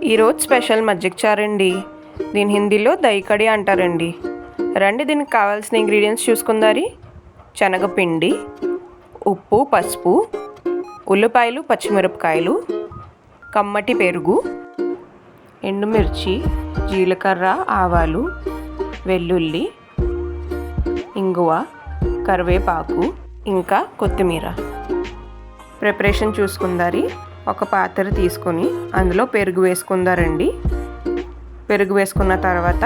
ఈరోజు స్పెషల్ మజ్జిగ చారండి. దీని హిందీలో దహీ కడీ అంటారండి. రండి దీనికి కావాల్సిన ఇంగ్రీడియంట్స్ చూసుకుందారి. శనగపిండి, ఉప్పు, పసుపు, ఉల్లిపాయలు, పచ్చిమిరపకాయలు, కమ్మటి పెరుగు, ఎండుమిర్చి, జీలకర్ర, ఆవాలు, వెల్లుల్లి, ఇంగువ, కరివేపాకు, ఇంకా కొత్తిమీర. ప్రిపరేషన్ చూసుకుందారి. ఒక పాత్ర తీసుకొని అందులో పెరుగు వేసుకుందారండి. పెరుగు వేసుకున్న తర్వాత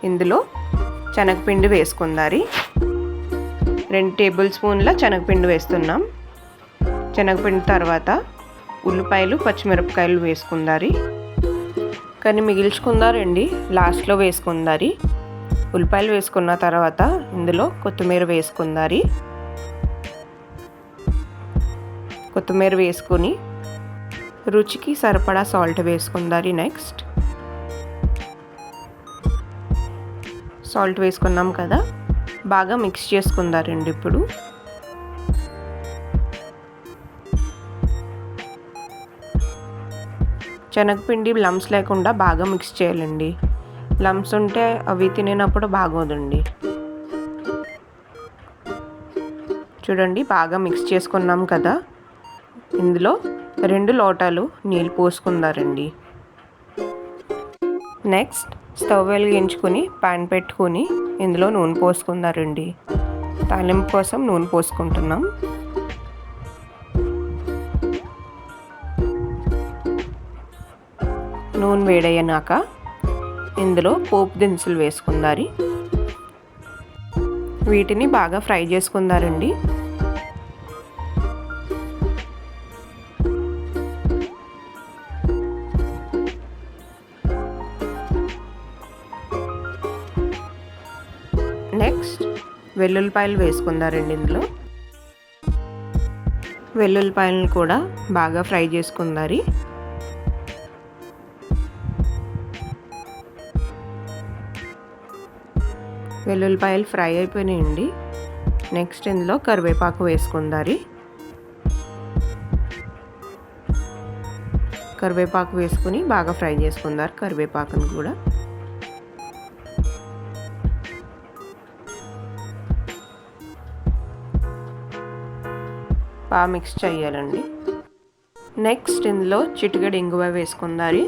ఇందులో శనగపిండి వేసుకుందారి. 2 టేబుల్ స్పూన్ల శనగపిండి వేస్తున్నాం. శనగపిండి తర్వాత ఉల్లిపాయలు, పచ్చిమిరపకాయలు వేసుకుందారి. కానీ మిగిల్చుకుందారండి, లాస్ట్లో వేసుకుందారి. ఉల్లిపాయలు వేసుకున్న తర్వాత ఇందులో కొత్తిమీర వేసుకుందారి. కొత్తిమీర వేసుకొని రుచికి సరిపడా సాల్ట్ వేసుకుందారి. నెక్స్ట్ సాల్ట్ వేసుకున్నాం కదా, బాగా మిక్స్ చేసుకుందారండి. ఇప్పుడు శనగపిండి లమ్స్ లేకుండా బాగా మిక్స్ చేయాలండి. లమ్స్ ఉంటే అవి తినేటప్పుడు బాగోదండి. చూడండి, బాగా మిక్స్ చేసుకున్నాం కదా. ఇందులో 2 లోటాలు నీళ్ళు పోసుకుందారండి. నెక్స్ట్ స్టవ్ వెలిగించుకొని పాన్ పెట్టుకొని ఇందులో నూనె పోసుకుందారండి. తాలింపు కోసం నూనె పోసుకుంటున్నాం. నూనె వేడయ్యాక ఇందులో పోపు దినుసులు వేసుకుందారి. వీటిని బాగా ఫ్రై చేసుకుందారండి. నెక్స్ట్ వెల్లుల్లిపాయలు వేసుకుందారండి. ఇందులో వెల్లుల్లిపాయలను కూడా బాగా ఫ్రై చేసుకుందారి. వెల్లుల్లిపాయలు ఫ్రై అయిపోయినాయండి. నెక్స్ట్ ఇందులో కరివేపాకు వేసుకుందారి. కరివేపాకు వేసుకుని బాగా ఫ్రై చేసుకుందారు కరివేపాకును కూడా. బాగా మిక్స్ చేయాలండి. నెక్స్ట్ ఇందులో చిటికెడు ఇంగువ వేసుకుందారి.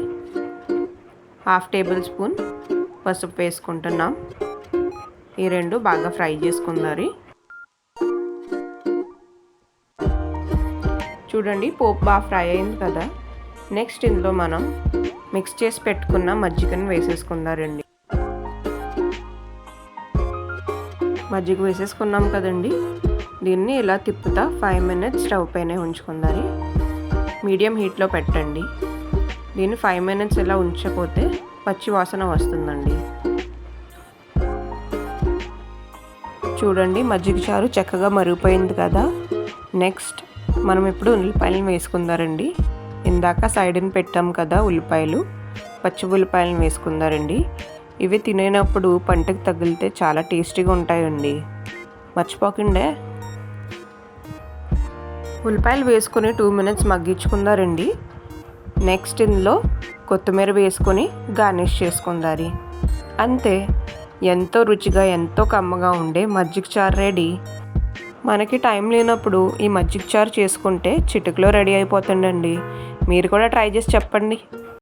1/2 టేబుల్ స్పూన్ పసుపు వేసుకుంటున్నాం. ఈ 2 బాగా ఫ్రై చేసుకుందారి. చూడండి, పోపు బాగా ఫ్రై అయింది కదా. నెక్స్ట్ ఇందులో మనం మిక్స్ చేసి పెట్టుకున్న మజ్జిగను వేసేసుకుందారండి. మజ్జిగ వేసేసుకున్నాం కదండి. దీన్ని ఇలా తిప్పుతా 5 మినిట్స్ స్టవ్ పైన ఉంచుకుందారి. మీడియం హీట్లో పెట్టండి. దీన్ని 5 మినిట్స్ ఇలా ఉంచకపోతే పచ్చి వాసన వస్తుందండి. చూడండి, మజ్జిగ చారు చక్కగా మరిగిపోయింది కదా. నెక్స్ట్ మనం ఇప్పుడు ఉల్లిపాయలను వేసుకుందారండి. ఇందాక సైడ్ని పెట్టాం కదా ఉల్లిపాయలు, పచ్చి ఉల్లిపాయలను వేసుకుందారండి. ఇవి తినేటప్పుడు పంటకు తగిలితే చాలా టేస్టీగా ఉంటాయండి, మర్చిపోకండి. ఉల్లిపాయలు వేసుకొని 2 మినిట్స్ మగ్గించుకుందారండి. నెక్స్ట్ ఇందులో కొత్తిమీర వేసుకొని గార్నిష్ చేసుకుందారి. అంతే, ఎంతో రుచిగా ఎంతో కమ్మగా ఉండే మజ్జిగ చారు రెడీ. మనకి టైం లేనప్పుడు ఈ మజ్జిగ చారు చేసుకుంటే చిటికలో రెడీ అయిపోతుందండి. మీరు కూడా ట్రై చేసి చెప్పండి.